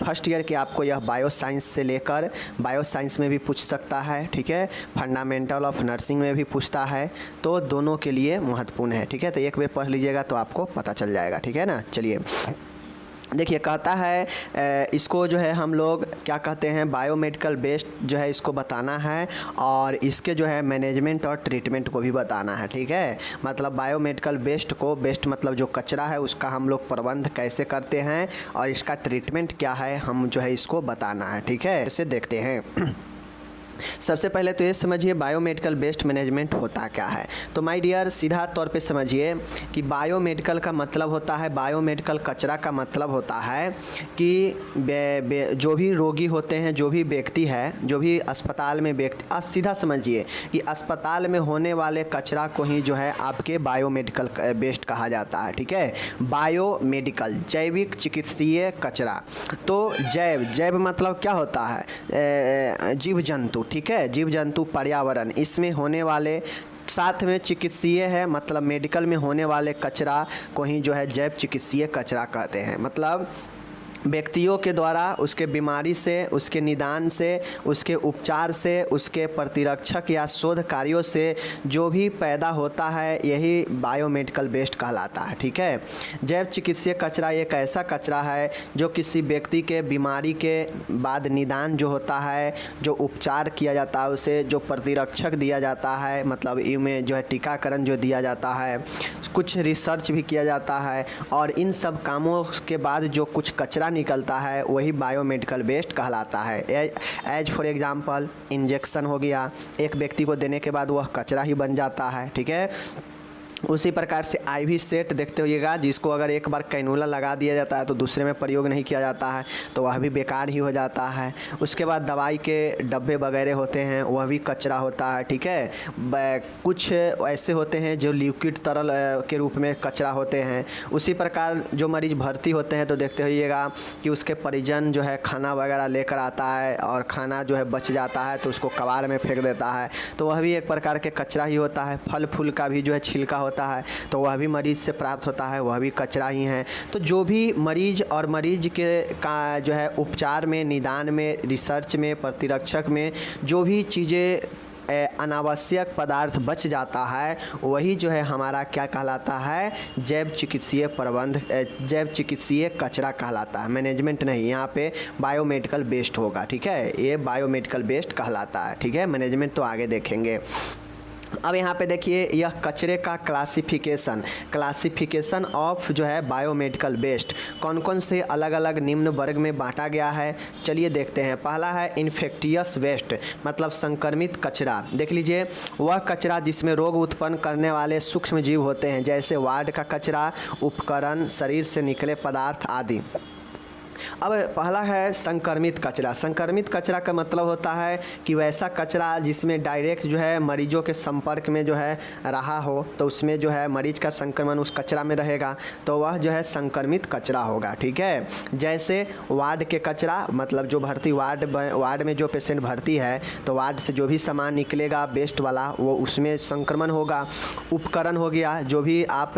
First year के आपको यह बायो साइंस से लेकर बायो साइंस में भी पूछ सकता है, ठीक है, फंडामेंटल ऑफ नर्सिंग में भी पूछता है, तो दोनों के लिए महत्वपूर्ण है, ठीक है। तो एक बार पढ़ लीजिएगा तो आपको पता चल जाएगा, ठीक है ना। चलिए देखिए, कहता है इसको जो है हम लोग क्या कहते हैं, बायोमेडिकल बेस्ड जो है इसको बताना है और इसके जो है मैनेजमेंट और ट्रीटमेंट को भी बताना है, ठीक है। मतलब बायोमेडिकल बेस्ड को, बेस्ट मतलब जो कचरा है उसका हम लोग प्रबंध कैसे करते हैं और इसका ट्रीटमेंट क्या है, हम जो है इसको बताना है, ठीक है। इसे देखते हैं। सबसे पहले तो ये समझिए बायोमेडिकल बेस्ड मैनेजमेंट होता क्या है। तो माय डियर, सीधा तौर पे समझिए कि बायोमेडिकल का मतलब होता है, बायोमेडिकल कचरा का मतलब होता है कि जो भी रोगी होते हैं, जो भी व्यक्ति है, जो भी अस्पताल में व्यक्ति, सीधा समझिए कि अस्पताल में होने वाले कचरा को ही जो है आपके बायोमेडिकल बेस्ड कहा जाता है, ठीक है। बायोमेडिकल जैविक चिकित्सीय कचरा। तो जैव मतलब क्या होता है, जीव जंतु, ठीक है, जीव जंतु, पर्यावरण, इसमें होने वाले, साथ में चिकित्सीय है, मतलब मेडिकल में होने वाले कचरा को ही जो है जैव चिकित्सीय कचरा कहते हैं। मतलब व्यक्तियों के द्वारा उसके बीमारी से, उसके निदान से, उसके उपचार से, उसके प्रतिरक्षक या शोध कार्यों से जो भी पैदा होता है यही बायोमेडिकल बेस्ड कहलाता है, ठीक है। जैव चिकित्सीय कचरा एक ऐसा कचरा है जो किसी व्यक्ति के बीमारी के बाद निदान जो होता है, जो उपचार किया जाता है, उसे जो प्रतिरक्षक दिया जाता है, मतलब इनमें जो है टीकाकरण जो दिया जाता है, कुछ रिसर्च भी किया जाता है और इन सब कामों के बाद जो कुछ कचरा निकलता है वही बायोमेडिकल बेस्ड कहलाता है। एज फॉर एग्जांपल इंजेक्शन हो गया, एक व्यक्ति को देने के बाद वह कचरा ही बन जाता है, ठीक है। उसी प्रकार से आईवी सेट देखते होइएगा, जिसको अगर एक बार कैनुला लगा दिया जाता है तो दूसरे में प्रयोग नहीं किया जाता है तो वह भी बेकार ही हो जाता है। उसके बाद दवाई के डब्बे वगैरह होते हैं, वह भी कचरा होता है, ठीक है। कुछ ऐसे होते हैं जो लिक्विड तरल के रूप में कचरा होते हैं। उसी प्रकार जो मरीज़ भर्ती होते हैं तो देखते होइएगा कि उसके परिजन जो है खाना वगैरह लेकर आता है और खाना जो है बच जाता है तो उसको कबाड़ में फेंक देता है, तो वह भी एक प्रकार के कचरा ही होता है। फल फूल का भी जो है छिलका होता है तो वह भी मरीज से प्राप्त होता है, वह भी कचरा ही है। तो जो भी मरीज और मरीज के का जो है उपचार में, निदान में, रिसर्च में, प्रतिरक्षक में जो भी चीज़ें अनावश्यक पदार्थ बच जाता है वही जो है हमारा क्या कहलाता है, जैव चिकित्सीय प्रबंध, जैव चिकित्सीय कचरा कहलाता है। मैनेजमेंट नहीं, यहाँ पे बायोमेडिकल बेस्ड होगा, ठीक है, ये बायोमेडिकल बेस्ड कहलाता है, ठीक है। मैनेजमेंट तो आगे देखेंगे। अब यहाँ पे देखिए यह कचरे का क्लासिफिकेशन ऑफ जो है बायोमेडिकल वेस्ट कौन कौन से अलग अलग निम्न वर्ग में बांटा गया है, चलिए देखते हैं। पहला है इन्फेक्टियस वेस्ट, मतलब संक्रमित कचरा। देख लीजिए, वह कचरा जिसमें रोग उत्पन्न करने वाले सूक्ष्म जीव होते हैं, जैसे वार्ड का कचरा, उपकरण, शरीर से निकले पदार्थ आदि। अब पहला है संक्रमित कचरा। संक्रमित कचरा का मतलब होता है कि वैसा कचरा जिसमें डायरेक्ट जो है मरीजों के संपर्क में जो है रहा हो, तो उसमें जो है मरीज का संक्रमण उस कचरा में रहेगा तो वह जो है संक्रमित कचरा होगा, ठीक है। जैसे वार्ड के कचरा, मतलब जो भर्ती वार्ड में जो पेशेंट भर्ती है तो वार्ड से जो भी सामान निकलेगा वेस्ट वाला वो उसमें संक्रमण होगा। उपकरण हो गया, जो भी आप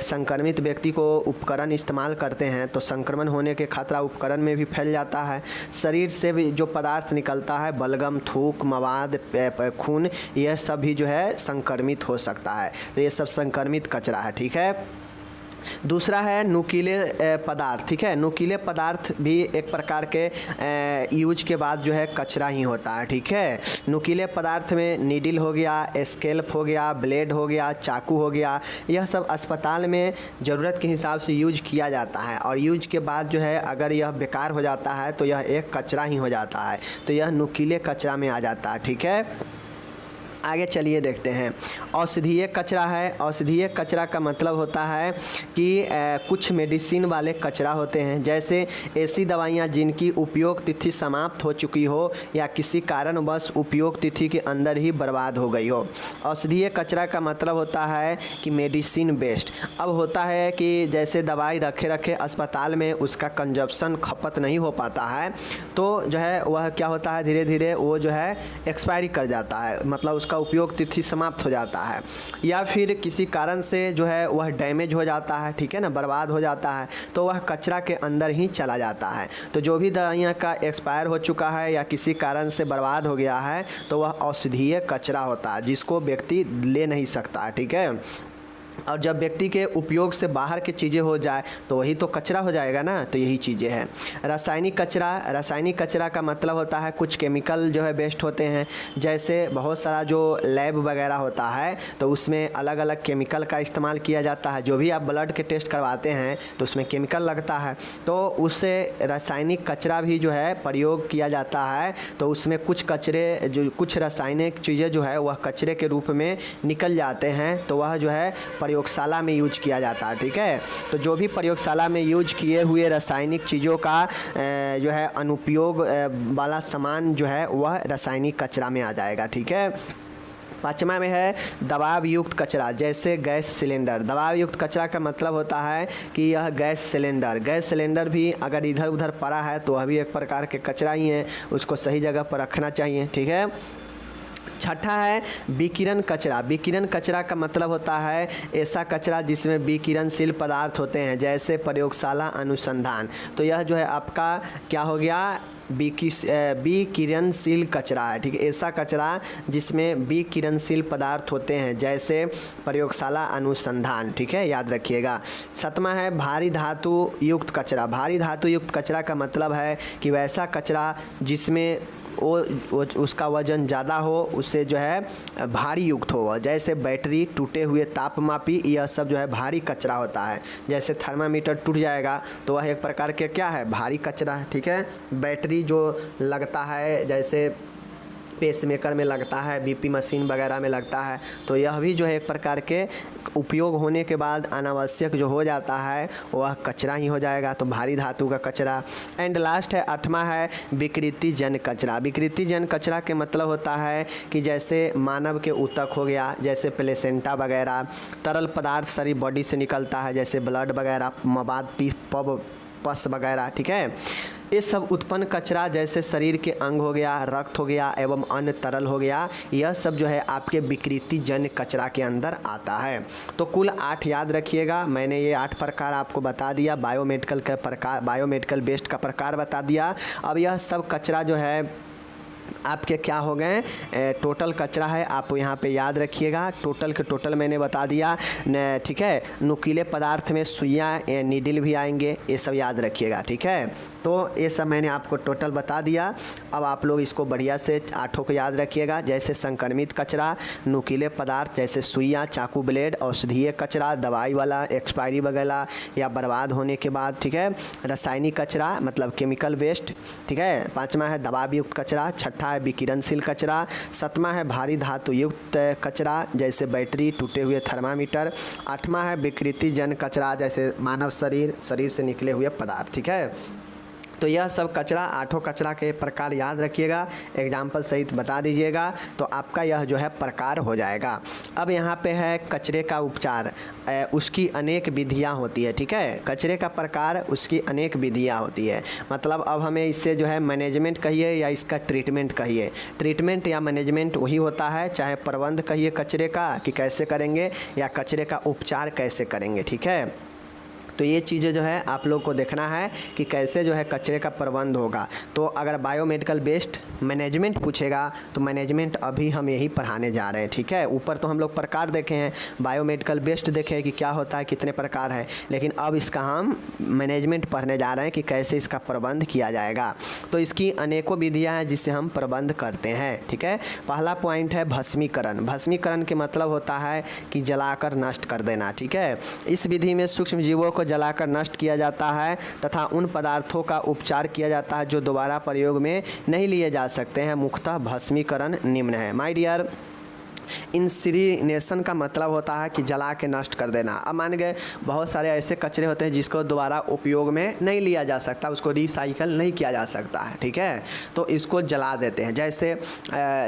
संक्रमित व्यक्ति को उपकरण इस्तेमाल करते हैं तो संक्रमण होने के खतरा उपकरण में भी फैल जाता है। शरीर से भी जो पदार्थ निकलता है, बलगम, थूक, मवाद, खून, यह सब भी जो है संक्रमित हो सकता है, तो ये सब संक्रमित कचरा है, ठीक है। दूसरा है नुकीले पदार्थ, ठीक है। नुकीले पदार्थ भी एक प्रकार के यूज के बाद जो है कचरा ही होता है, ठीक है। नुकीले पदार्थ में नीडल हो गया, स्केल्प हो गया, ब्लेड हो गया, चाकू हो गया, यह सब अस्पताल में ज़रूरत के हिसाब से यूज किया जाता है और यूज के बाद जो है अगर यह बेकार हो जाता है तो यह एक कचरा ही हो जाता है, तो यह नुकीले कचरा में आ जाता है, ठीक है। आगे चलिए देखते हैं। औषधीय कचरा है। औषधीय कचरा का मतलब होता है कि कुछ मेडिसिन वाले कचरा होते हैं, जैसे ऐसी दवाइयाँ जिनकी उपयोग तिथि समाप्त हो चुकी हो या किसी कारणवश उपयोग तिथि के अंदर ही बर्बाद हो गई हो। औषधीय कचरा का मतलब होता है कि मेडिसिन वेस्ट। अब होता है कि जैसे दवाई रखे रखे अस्पताल में उसका कंजप्शन खपत नहीं हो पाता है तो जो है वह क्या होता है, धीरे धीरे वो जो है एक्सपायरी कर जाता है, मतलब उसका उपयोग तिथि समाप्त हो जाता है, या फिर किसी कारण से जो है वह डैमेज हो जाता है, ठीक है ना, बर्बाद हो जाता है, तो वह कचरा के अंदर ही चला जाता है। तो जो भी दवाइयाँ का एक्सपायर हो चुका है या किसी कारण से बर्बाद हो गया है तो वह औषधीय कचरा होता है, जिसको व्यक्ति ले नहीं सकता, ठीक है। और जब व्यक्ति के उपयोग से बाहर की चीज़ें हो जाए तो वही तो कचरा हो जाएगा ना। तो यही चीज़ें हैं। रासायनिक कचरा का मतलब होता है कुछ केमिकल जो है बेस्ड होते हैं, जैसे बहुत सारा जो लैब वगैरह होता है तो उसमें अलग अलग केमिकल का इस्तेमाल किया जाता है। जो भी आप ब्लड के टेस्ट करवाते हैं तो उसमें केमिकल लगता है, तो उससे रासायनिक कचरा भी जो है प्रयोग किया जाता है। तो उसमें कुछ रासायनिक चीज़ें जो है वह कचरे के रूप में निकल जाते हैं, तो वह जो है प्रयोगशाला में यूज किया जाता है, ठीक है। तो जो भी प्रयोगशाला में यूज किए हुए रासायनिक चीज़ों का जो है अनुपयोग वाला सामान जो है वह रासायनिक कचरा में आ जाएगा, ठीक है। पाँचवा में है दबाव युक्त कचरा, जैसे गैस सिलेंडर। दबाव युक्त कचरा का मतलब होता है कि यह गैस सिलेंडर भी अगर इधर उधर पड़ा है तो वह भी एक प्रकार के कचरा ही है, उसको सही जगह पर रखना चाहिए, ठीक है। छठा है विकिरण कचरा। विकिरण कचरा का मतलब होता है ऐसा कचरा जिसमें विकिरणशील पदार्थ होते हैं, जैसे प्रयोगशाला अनुसंधान। तो यह जो है आपका क्या हो गया, विकिरणशील कचरा है, ठीक है। ऐसा कचरा जिसमें विकिरणशील पदार्थ होते हैं, जैसे प्रयोगशाला अनुसंधान, ठीक है, याद रखिएगा। सातवां है भारी धातु युक्त कचरा। भारी धातु युक्त कचरा का मतलब है कि वैसा कचरा जिसमें उसका वजन ज़्यादा हो, उससे जो है भारी युक्त हो, जैसे बैटरी, टूटे हुए तापमापी, यह सब जो है भारी कचरा होता है। जैसे थर्मामीटर टूट जाएगा तो वह एक प्रकार के क्या है, भारी कचरा है, ठीक है। बैटरी जो लगता है जैसे पेसमेकर में लगता है, बीपी मशीन वगैरह में लगता है, तो यह भी जो है एक प्रकार के उपयोग होने के बाद अनावश्यक जो हो जाता है वह कचरा ही हो जाएगा, तो भारी धातु का कचरा। एंड लास्ट है आठवां है विकृति जन कचरा। विकृति जन कचरा के मतलब होता है कि जैसे मानव के ऊतक हो गया, जैसे प्लेसेंटा वगैरह, तरल पदार्थ शरीर बॉडी से निकलता है, जैसे ब्लड वगैरह, मवाद, पस वगैरह, ठीक है। ये सब उत्पन्न कचरा जैसे शरीर के अंग हो गया, रक्त हो गया एवं अन्य तरल हो गया, यह सब जो है आपके विकृति जन कचरा के अंदर आता है। तो कुल 8 याद रखिएगा। मैंने ये 8 प्रकार आपको बता दिया, बायोमेडिकल वेस्ट का प्रकार बता दिया। अब यह सब कचरा जो है आपके क्या हो गए, टोटल कचरा है, आप यहाँ पे याद रखिएगा। टोटल के टोटल मैंने बता दिया, ठीक है। नुकीले पदार्थ में सुइयाँ, नीडल भी आएंगे, ये सब याद रखिएगा, ठीक है। तो ये सब मैंने आपको टोटल बता दिया। अब आप लोग इसको बढ़िया से 8 को याद रखिएगा, जैसे संक्रमित कचरा, नुकीले पदार्थ जैसे सुइयाँ, चाकू, ब्लेड, औषधीय कचरा, दवाई वाला एक्सपायरी वगैरह या बर्बाद होने के बाद, ठीक है। रासायनिक कचरा मतलब केमिकल वेस्ट, ठीक है। 5वां है दबाव युक्त कचरा। 6ठा है विकिरणशील कचरा। 7वां है भारी धातु युक्त कचरा, जैसे बैटरी, टूटे हुए थर्मामीटर। 8वां है विकृति जन कचरा, जैसे मानव शरीर से निकले हुए पदार्थ, ठीक है। तो यह सब कचरा, 8 कचरा के प्रकार याद रखिएगा, एग्जाम्पल सहित बता दीजिएगा, तो आपका यह जो है प्रकार हो जाएगा। अब यहाँ पे है कचरे का उपचार, उसकी अनेक विधियाँ होती है, ठीक है। कचरे का प्रकार, उसकी अनेक विधियाँ होती है। मतलब अब हमें इससे जो है मैनेजमेंट कहिए या इसका ट्रीटमेंट कहिए, ट्रीटमेंट या मैनेजमेंट वही होता है, चाहे प्रबंध कहिए कचरे का कि कैसे करेंगे, या कचरे का उपचार कैसे करेंगे, ठीक है। तो ये चीज़ें जो है आप लोग को देखना है कि कैसे जो है कचरे का प्रबंध होगा। तो अगर बायोमेडिकल बेस्ड मैनेजमेंट पूछेगा तो मैनेजमेंट अभी हम यही पढ़ाने जा रहे हैं, ठीक है। ऊपर तो हम लोग प्रकार देखे हैं, बायोमेडिकल बेस्ड देखे हैं कि क्या होता है, कितने प्रकार है, लेकिन अब इसका हम मैनेजमेंट पढ़ने जा रहे हैं कि कैसे इसका प्रबंध किया जाएगा। तो इसकी अनेकों विधियाँ हैं जिससे हम प्रबंध करते हैं, ठीक है। पहला पॉइंट है भस्मीकरण। भस्मीकरण के मतलब होता है कि जलाकर नष्ट कर देना, ठीक है। इस विधि में सूक्ष्म जीवों को जलाकर नष्ट किया जाता है तथा उन पदार्थों का उपचार किया जाता है जो दोबारा प्रयोग में नहीं लिए जा सकते हैं। मुख्यतः भस्मीकरण निम्न है। माय डियर, इंसिनरेशन का मतलब होता है कि जला के नष्ट कर देना। अब मान गए बहुत सारे ऐसे कचरे होते हैं जिसको दोबारा उपयोग में नहीं लिया जा सकता, उसको रिसाइकल नहीं किया जा सकता है, ठीक है, तो इसको जला देते हैं।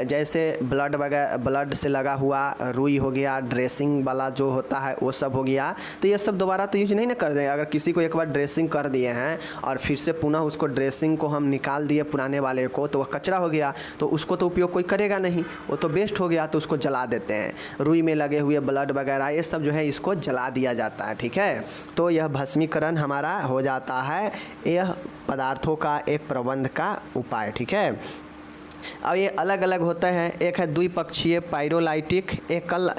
जैसे ब्लड से लगा हुआ रुई हो गया, ड्रेसिंग वाला जो होता है वो सब हो गया, तो ये सब दोबारा तो यूज नहीं ना कर देंगे। अगर किसी को एक बार ड्रेसिंग कर दिए हैं और फिर से पुनः उसको ड्रेसिंग को हम निकाल दिए पुराने वाले को, तो वह कचरा हो गया, तो उसको तो उपयोग कोई करेगा नहीं, वो तो वेस्ट हो गया, तो उसको जला देते हैं। रुई में लगे हुए ब्लड वगैरह ये सब जो है इसको जला दिया जाता है, ठीक है। तो यह भस्मीकरण हमारा हो जाता है, यह पदार्थों का एक प्रबंध का उपाय, ठीक है। अब ये अलग अलग होते हैं, एक है द्विपक्षीय पाइरोलाइटिक, एकल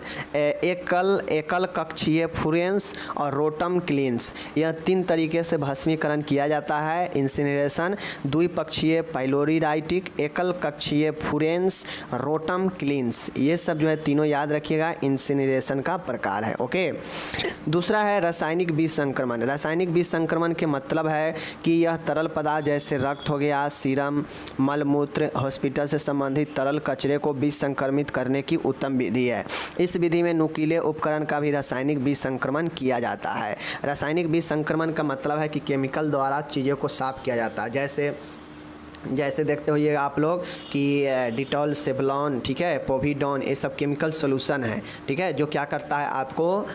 कक्षीय फ्यूरेंस और रोटम क्लींस। यह 3 तरीके से भस्मीकरण किया जाता है, इंसिनरेशन। द्विपक्षीय पाइलोरिलाइटिक, एकल कक्षीय फ्यूरेंस, रोटम क्लींस, ये सब जो है तीनों याद रखिएगा, इंसिनरेशन का प्रकार है, ओके। दूसरा है रासायनिक विसंक्रमण। रासायनिक विसंक्रमण के मतलब है कि यह तरल पदार्थ जैसे रक्त हो गया, सीरम, मलमूत्र, हॉस्पिटल से संबंधित तरल कचरे को विसंक्रमित करने की उत्तम विधि है। इस विधि में नुकीले उपकरण का भी रासायनिक विसंक्रमण किया जाता है। रासायनिक विसंक्रमण का मतलब है कि केमिकल द्वारा चीज़ों को साफ किया जाता है। जैसे देखते होइए आप लोग कि डिटॉल, सेवलॉन, ठीक है, पोविडॉन, ये सब केमिकल सोल्यूशन है, ठीक है, जो क्या करता है आपको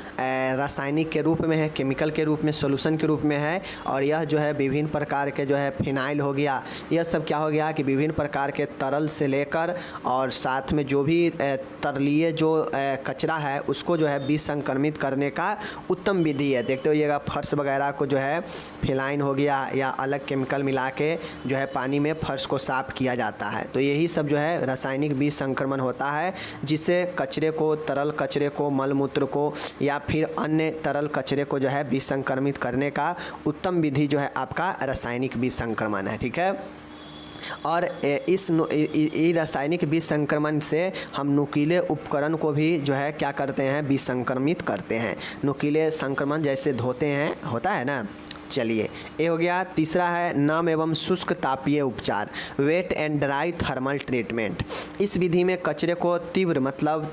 रासायनिक के रूप में है, केमिकल के रूप में, सोल्यूशन के रूप में है। और यह जो है विभिन्न प्रकार के जो है फिनाइल हो गया, यह सब क्या हो गया कि विभिन्न प्रकार के तरल से लेकर और साथ में जो भी तरलीय जो कचरा है उसको जो है विसंक्रमित करने का उत्तम विधि है। देखते होइएगा फर्श वगैरह को जो है फिनाइल हो गया या अलग केमिकल मिला के जो है पानी में फर्श को साफ किया जाता है। तो यही सब जो है रासायनिक विसंक्रमण होता है, जिससे कचरे को, तरल कचरे को, मलमूत्र को या फिर अन्य तरल कचरे को जो है विसंक्रमित करने का उत्तम विधि जो है आपका रासायनिक विसंक्रमण है, ठीक है। और इस रासायनिक विसंक्रमण से हम नुकीले उपकरण को भी जो है क्या करते हैं, विसंक्रमित करते हैं। नुकीले संक्रमण जैसे धोते हैं, होता है ना। चलिए, ये हो गया। तीसरा है नम एवं शुष्क तापीय उपचार, wet and dry thermal treatment. इस विधि में कचरे को तीव्र मतलब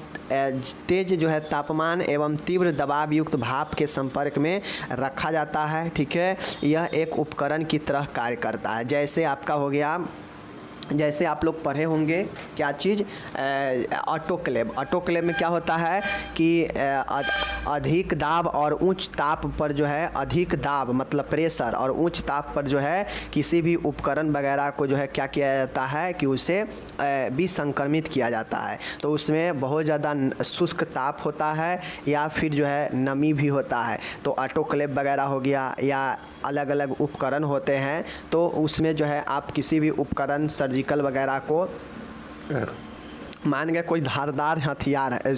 तेज जो है तापमान एवं तीव्र दबाव युक्त भाप के संपर्क में रखा जाता है, ठीक है। यह एक उपकरण की तरह कार्य करता है। जैसे आपका हो गया, जैसे आप लोग पढ़े होंगे क्या चीज़, ऑटोक्लेव। ऑटोक्लेव में क्या होता है कि अधिक दाब और उच्च ताप पर जो है, अधिक दाब मतलब प्रेशर और उच्च ताप पर जो है किसी भी उपकरण वगैरह को जो है क्या किया जाता है कि उसे विसंक्रमित किया जाता है। तो उसमें बहुत ज़्यादा शुष्क ताप होता है या फिर जो है नमी भी होता है। तो ऑटोक्लेव वगैरह हो गया या अलग अलग उपकरण होते हैं, तो उसमें जो है आप किसी भी उपकरण सर्जिकल वगैरह को मान गए कोई धारदार हथियार है,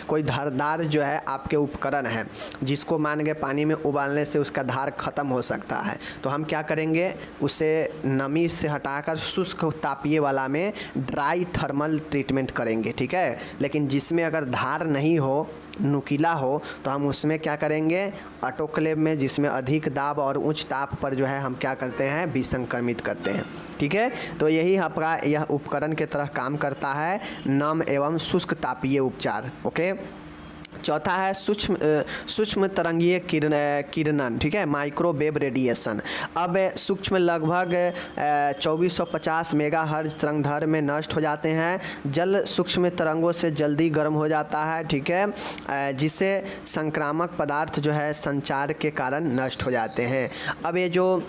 कोई धारदार जो है आपके उपकरण है जिसको मान गए पानी में उबालने से उसका धार ख़त्म हो सकता है, तो हम क्या करेंगे, उसे नमी से हटाकर शुष्क तापीय वाला में ड्राई थर्मल ट्रीटमेंट करेंगे, ठीक है। लेकिन जिसमें अगर धार नहीं हो, नुकीला हो, तो हम उसमें क्या करेंगे, ऑटोक्लेव में जिसमें अधिक दाब और उच्च ताप पर जो है हम क्या करते हैं, विसंक्रमित करते हैं, ठीक है। तो यही आपका यह उपकरण के तरह काम करता है, नम एवं शुष्क तापीय उपचार, ओके। चौथा है सूक्ष्म तरंगीय किरणन, ठीक है, माइक्रोवेव रेडिएशन। अब सूक्ष्म लगभग 2450 मेगाहर्ट्ज तरंगदैर्घ्य में नष्ट हो जाते हैं। जल सूक्ष्म तरंगों से जल्दी गर्म हो जाता है, ठीक है, जिससे संक्रामक पदार्थ जो है संचार के कारण नष्ट हो जाते हैं। अब ये जो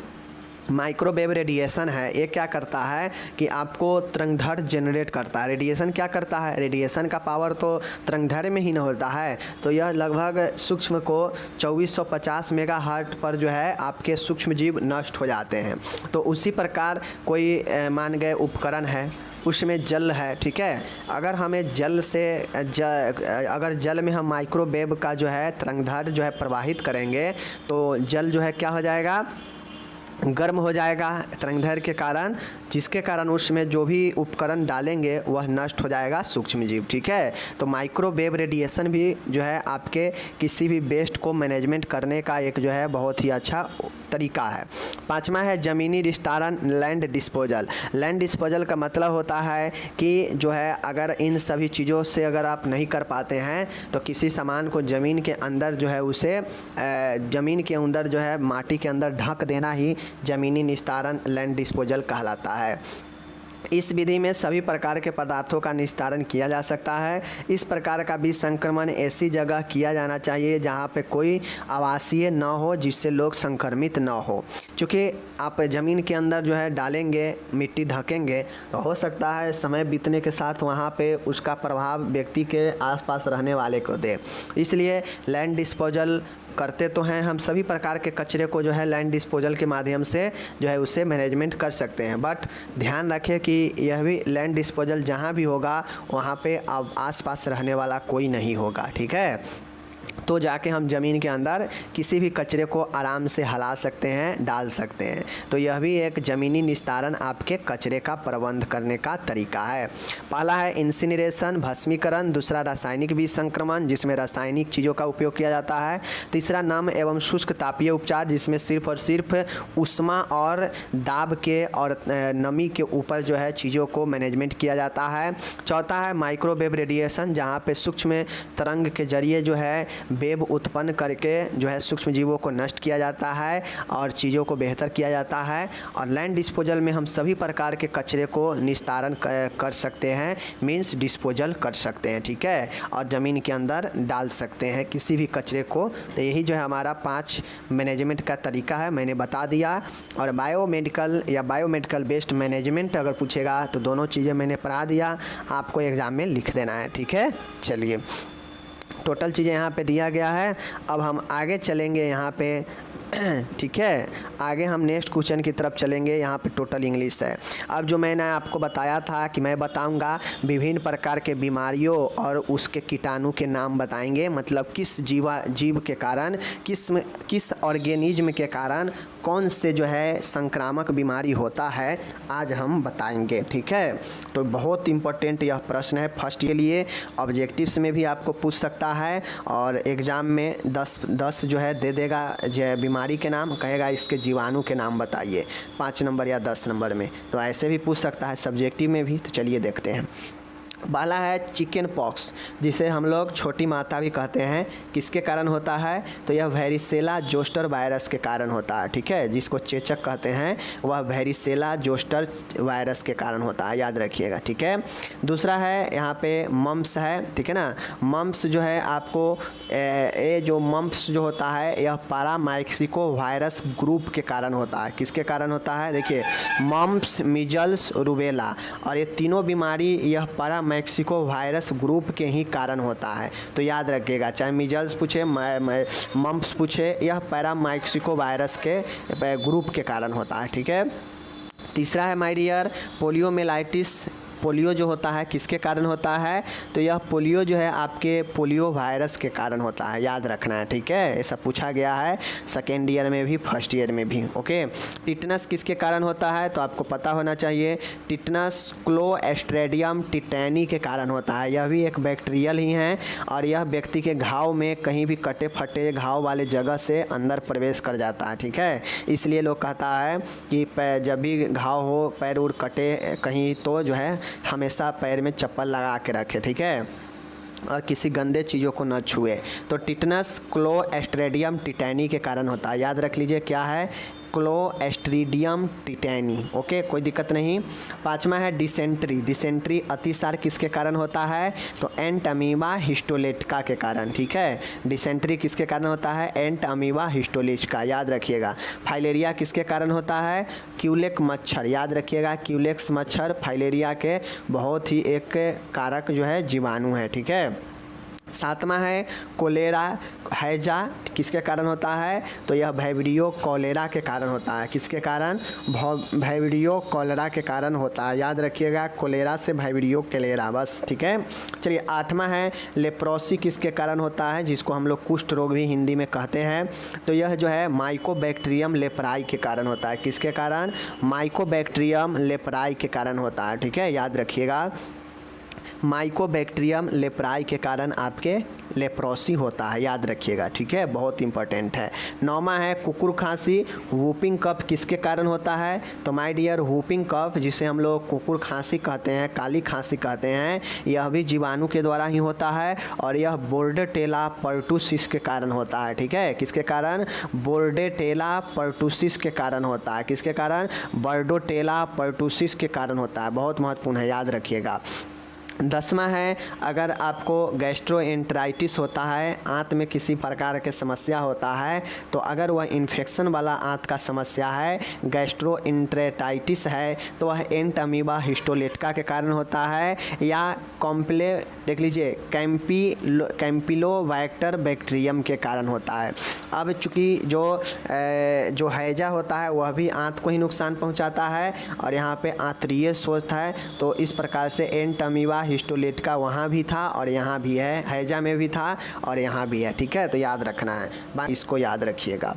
माइक्रोवेव रेडिएशन है, ये क्या करता है कि आपको तरंगदैर्घ्य जनरेट करता है। रेडिएशन क्या करता है, रेडिएशन का पावर तो तरंगदैर्घ्य में ही न होता है। तो यह लगभग सूक्ष्म को 2450 मेगाहर्ट्ज पर जो है आपके सूक्ष्म जीव नष्ट हो जाते हैं। तो उसी प्रकार कोई मान गए उपकरण है, उसमें जल है, ठीक है, अगर हमें जल से अगर जल में हम माइक्रोवेव का जो है तरंगदैर्घ्य जो है प्रवाहित करेंगे, तो जल जो है क्या हो जाएगा, गर्म हो जाएगा तरंगदैर्घ्य के कारण, जिसके कारण उसमें जो भी उपकरण डालेंगे वह नष्ट हो जाएगा सूक्ष्म जीव, ठीक है। तो माइक्रोवेव रेडिएशन भी जो है आपके किसी भी वेस्ट को मैनेजमेंट करने का एक जो है बहुत ही अच्छा तरीका है। पाँचवा है ज़मीनी निस्तारण लैंड डिस्पोजल। लैंड डिस्पोजल का मतलब होता है कि जो है अगर इन सभी चीज़ों से अगर आप नहीं कर पाते हैं तो किसी सामान को ज़मीन के अंदर जो है उसे ज़मीन के अंदर जो है माटी के अंदर ढक देना ही ज़मीनी निस्तारण लैंड डिस्पोजल कहलाता है। इस विधि में सभी प्रकार के पदार्थों का निस्तारण किया जा सकता है। इस प्रकार का बीज संक्रमण ऐसी जगह किया जाना चाहिए जहां पे कोई आवासीय न हो, जिससे लोग संक्रमित न हो। क्योंकि आप ज़मीन के अंदर जो है डालेंगे, मिट्टी ढकेंगे तो हो सकता है समय बीतने के साथ वहां पे उसका प्रभाव व्यक्ति के आसपास रहने वाले को दे। इसलिए लैंड डिस्पोजल करते तो हैं हम, सभी प्रकार के कचरे को जो है लैंड डिस्पोजल के माध्यम से जो है उसे मैनेजमेंट कर सकते हैं। बट ध्यान रखें कि यह भी लैंड डिस्पोजल जहाँ भी होगा वहाँ पे अब आसपास रहने वाला कोई नहीं होगा, ठीक है। तो जाके हम ज़मीन के अंदर किसी भी कचरे को आराम से हिला सकते हैं, डाल सकते हैं। तो यह भी एक ज़मीनी निस्तारण आपके कचरे का प्रबंध करने का तरीका है। पहला है इंसिनरेशन भस्मीकरण, दूसरा रासायनिक बीज संक्रमण जिसमें रासायनिक चीज़ों का उपयोग किया जाता है, तीसरा नम एवं शुष्क तापीय उपचार जिसमें सिर्फ और सिर्फ उष्मा और दाब के और नमी के ऊपर जो है चीज़ों को मैनेजमेंट किया जाता है, चौथा है माइक्रोवेव रेडिएशन जहाँ पे सूक्ष्म तरंग के जरिए जो है वेव उत्पन्न करके जो है सूक्ष्म जीवों को नष्ट किया जाता है और चीज़ों को बेहतर किया जाता है, और लैंड डिस्पोजल में हम सभी प्रकार के कचरे को निस्तारण कर सकते हैं, मीन्स डिस्पोजल कर सकते हैं, ठीक है, और ज़मीन के अंदर डाल सकते हैं किसी भी कचरे को। तो यही जो है हमारा 5 मैनेजमेंट का तरीका है, मैंने बता दिया। और बायोमेडिकल या बायोमेडिकल बेस्ड मैनेजमेंट अगर पूछेगा तो दोनों चीज़ें मैंने पढ़ा दिया, आपको एग्ज़ाम में लिख देना है, ठीक है। चलिए टोटल चीज़ें यहाँ पे दिया गया है। अब हम आगे चलेंगे यहाँ पे, ठीक है, आगे हम नेक्स्ट क्वेश्चन की तरफ चलेंगे। यहाँ पे टोटल इंग्लिश है। अब जो मैंने आपको बताया था कि मैं बताऊंगा विभिन्न प्रकार के बीमारियों और उसके कीटाणु के नाम बताएंगे, मतलब किस जीव के कारण, किस ऑर्गेनिज्म के कारण कौन से जो है संक्रामक बीमारी होता है, आज हम बताएंगे, ठीक है। तो बहुत इंपॉर्टेंट यह प्रश्न है फर्स्ट के लिए, ऑब्जेक्टिव्स में भी आपको पूछ सकता है और एग्ज़ाम में 10 जो है दे देगा, जो बीमारी के नाम कहेगा इसके जीवाणु के नाम बताइए 5 नंबर या 10 नंबर में, तो ऐसे भी पूछ सकता है सब्जेक्टिव में भी। तो चलिए देखते हैं। पहला है चिकन पॉक्स, जिसे हम लोग छोटी माता भी कहते हैं, किसके कारण होता है, तो यह वेरिसेला जोस्टर वायरस के कारण होता है, ठीक है, जिसको चेचक कहते हैं, वह वेरिसेला जोस्टर वायरस के कारण होता है, याद रखिएगा, ठीक है। दूसरा है यहाँ पे मम्प्स है, ठीक है ना। मम्प्स जो है आपको ये जो मम्प्स जो होता है यह पैरामाइक्सिको वायरस ग्रुप के कारण होता है, किसके कारण होता है, देखिए मम्प्स, मिजल्स, रूबेला, और ये तीनों बीमारी यह पैरामाइक्सिको वायरस ग्रुप के ही कारण होता है। तो याद रखिएगा, चाहे मिजल्स पूछे, मम्प्स पूछे, यह पैरामाइक्सिको वायरस के ग्रुप के कारण होता है, ठीक है। तीसरा है माय डियर पोलियोमेलाइटिस। पोलियो जो होता है किसके कारण होता है, तो यह पोलियो जो है आपके पोलियो वायरस के कारण होता है, याद रखना है, ठीक है। ऐसा पूछा गया है सेकेंड ईयर में भी, फर्स्ट ईयर में भी, ओके। टिटनस किसके कारण होता है, तो आपको पता होना चाहिए, टिटनस क्लोस्ट्रीडियम टिटैनी के कारण होता है। यह भी एक बैक्टीरियल ही है और यह व्यक्ति के घाव में कहीं भी कटे फटे घाव वाले जगह से अंदर प्रवेश कर जाता है, ठीक है। इसलिए लोग कहता है कि जब भी घाव हो, पैर उड़ कटे कहीं, तो जो है हमेशा पैर में चप्पल लगा के रखें, ठीक है, और किसी गंदे चीज़ों को न छुए। तो टिटनस क्लोस्ट्रीडियम टिटैनी के कारण होता है, याद रख लीजिए क्या है, क्लोस्ट्रीडियम टिटैनी, ओके, कोई दिक्कत नहीं। पाँचवा है डिसेंट्री। डिसेंट्री अतिसार किसके कारण होता है, तो एंट अमीबा हिस्टोलेटिका के कारण, ठीक है। डिसेंट्री किसके कारण होता है, एंट अमीबा हिस्टोलेटिका, याद रखिएगा। फाइलेरिया किसके कारण होता है, क्यूलेक मच्छर, याद रखिएगा, क्यूलेक्स मच्छर फाइलेरिया के बहुत ही एक कारक जो है जीवाणु है, ठीक है। सातवां है कोलेरा हैजा, किसके कारण होता है, तो यह वाइब्रियो कॉलेरा के कारण होता है, किसके कारण, वाइब्रियो कॉलेरा के कारण होता है, याद रखिएगा, कोलेरा से वाइब्रियो कॉलेरा, बस, ठीक है। चलिए आठवां है लेप्रोसी, किसके कारण होता है, जिसको हम लोग कुष्ठ रोग भी हिंदी में कहते हैं, तो यह जो है माइकोबैक्टीरियम लेप्राई के कारण होता है, किसके कारण, माइकोबैक्टीरियम लेप्राई के कारण होता है, ठीक है, याद रखिएगा। माइकोबैक्टीरियम लेप्राई के कारण आपके लेप्रोसी होता है, याद रखिएगा, ठीक है, बहुत इंपॉर्टेंट है। 9वां है कुकुर खांसी, वूपिंग कफ किसके कारण होता है? तो माय डियर, वूपिंग कफ जिसे हम लोग कुकुर खांसी कहते हैं, काली खांसी कहते हैं, यह भी जीवाणु के द्वारा ही होता है और यह बोर्डेटेला पर्टुसिस के कारण होता है, ठीक है। किसके कारण? बोर्डेटेला पर्टुसिस के कारण होता है। किसके कारण? बोर्डेटेला पर्टुसिस के कारण होता है, बहुत महत्वपूर्ण है, याद रखिएगा। 10वां है अगर आपको गैस्ट्रोएंटेराइटिस होता है, आंत में किसी प्रकार के समस्या होता है, तो अगर वह इन्फेक्शन वाला आंत का समस्या है, गैस्ट्रोएंटेराइटिस है, तो वह एंट अमीबा हिस्टोलेटिका के कारण होता है या कॉम्प्ले देख लीजिए कैम्पिलोबैक्टर बैक्टीरियम के कारण होता है। अब चूँकि जो हैजा होता है वह भी आंत को ही नुकसान पहुंचाता है और यहाँ पे आंतरीय शोथ है, तो इस प्रकार से एंट अमीबा हिस्टोलेटिका वहाँ भी था और यहाँ भी है, हैजा में भी था और यहाँ भी है, ठीक है, तो याद रखना है, इसको याद रखिएगा।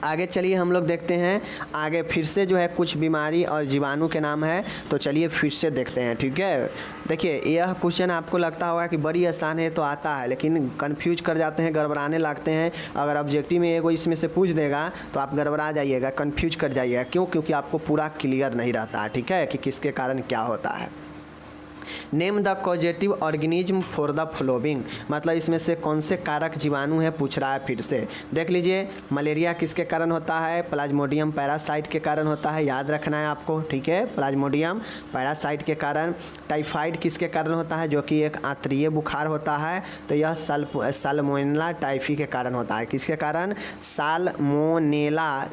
आगे चलिए हम लोग देखते हैं, आगे फिर से जो है कुछ बीमारी और जीवाणु के नाम है, तो चलिए फिर से देखते हैं, ठीक है। देखिए यह क्वेश्चन आपको लगता होगा कि बड़ी आसान है तो आता है, लेकिन कंफ्यूज कर जाते हैं, गड़बड़ाने लगते हैं। अगर ऑब्जेक्टिव में एगो इसमें से पूछ देगा तो आप गड़बड़ा जाइएगा, कंफ्यूज कर जाइएगा। क्यों? क्योंकि आपको पूरा क्लियर नहीं रहता है, ठीक है, कि किसके कारण क्या होता है। Name the causative organism for the following, मतलब इसमें से कौन से कारक जीवाणु है पूछ रहा है। फिर से देख लीजिए, मलेरिया किसके कारण होता है? प्लाज्मोडियम पैरासाइट के कारण होता है, याद रखना है आपको, ठीक है, प्लाज्मोडियम पैरासाइट के कारण। टाइफाइड किसके कारण होता है? जो कि एक आंतरीय बुखार होता है, तो यह साल्मोनेला टाइफी के कारण होता है। किसके कारण? साल्मोनेला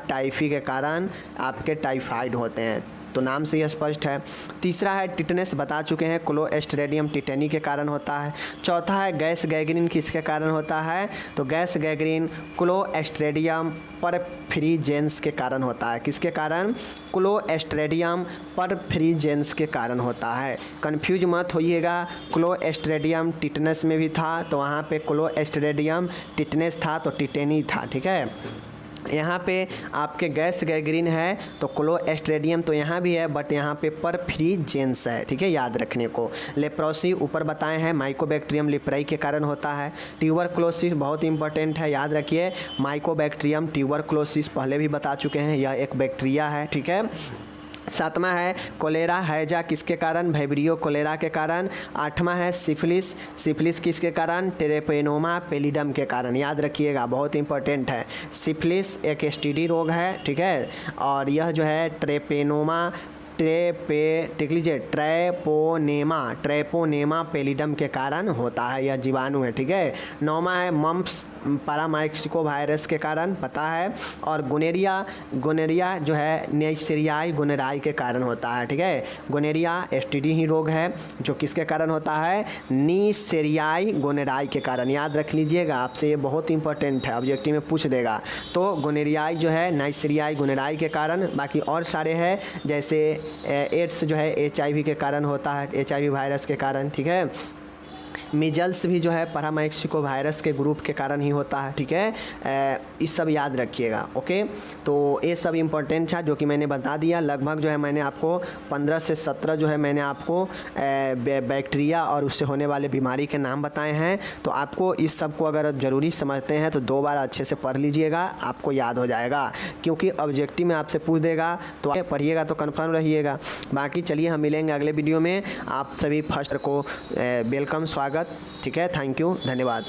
टाइफी के कारण आपके टाइफाइड होते हैं, तो नाम से यह स्पष्ट है। तीसरा है टिटनेस, बता चुके हैं, क्लोस्ट्रीडियम टिटेनी के कारण होता है। चौथा है गैस गैंग्रीन, किसके कारण होता है? तो गैस गैंग्रीन क्लोस्ट्रीडियम परफ्रीजेंस के कारण होता है। किसके कारण? क्लोस्ट्रीडियम परफ्रीजेंस के कारण होता है। कंफ्यूज मत होइएगा, क्लोस्ट्रीडियम टिटनेस में भी था, तो वहाँ पे क्लोस्ट्रीडियम टिटनेस था तो टिटेनी था, ठीक है। यहाँ पे आपके गैस गैंग्रीन है तो क्लोस्ट्रीडियम तो यहाँ भी है, बट यहाँ पे परफ्रीजेंस है, ठीक है, याद रखने को। लेप्रोसी ऊपर बताए हैं, माइकोबैक्टीरियम लेप्राई के कारण होता है। ट्यूबरक्लोसिस बहुत इंपॉर्टेंट है, याद रखिए, माइकोबैक्टीरियम ट्यूबरक्लोसिस पहले भी बता चुके हैं, यह एक बैक्टीरिया है, ठीक है। 7वां है कोलेरा हैजा, किसके कारण? वाइब्रियो कोलेरा के कारण। 8वां है सिफिलिस, सिफिलिस किसके कारण? ट्रेपेनोमा पैलिडम के कारण, याद रखिएगा, बहुत इंपॉर्टेंट है। सिफिलिस एक एसटीडी रोग है, ठीक है, और यह जो है देख लीजिए ट्रैपोनेमा पैलिडम के कारण होता है, यह जीवाणु है, ठीक है। 9वां है मम्प्स पैरामाइक्सिको वायरस के कारण, पता है। और गोनेरिया जो है नेइसेरियाई गोनेराई के कारण होता है, ठीक है। गोनेरिया एसटीडी ही रोग है जो किसके कारण होता है? नीसेरियाई गोनेराई के कारण, याद रख लीजिएगा, आपसे ये बहुत इंपॉर्टेंट है, ऑब्जेक्टिव में पूछ देगा। तो गोनेरियाई जो है नाइसेरियाई गोनेराई के कारण, बाकी और सारे हैं, जैसे एड्स जो है HIV के कारण होता है, HIV वायरस के कारण, ठीक है। मिजल्स भी जो है पैरामाइक्सिको वायरस के ग्रुप के कारण ही होता है, ठीक है। इस सब याद रखिएगा, ओके। तो ये सब इम्पोर्टेंट था जो कि मैंने बता दिया। लगभग जो है मैंने आपको 15 से 17 जो है मैंने आपको बैक्टीरिया और उससे होने वाले बीमारी के नाम बताए हैं। तो आपको इस सब को अगर ज़रूरी समझते हैं तो 2 बार अच्छे से पढ़ लीजिएगा, आपको याद हो जाएगा, क्योंकि ऑब्जेक्टिव में आपसे पूछ देगा तो आप पढ़िएगा तो कन्फर्म रहिएगा। बाकी चलिए हम मिलेंगे अगले वीडियो में। आप सभी फर्स्ट को वेलकम, स्वागत, ठीक है, थैंक यू, धन्यवाद।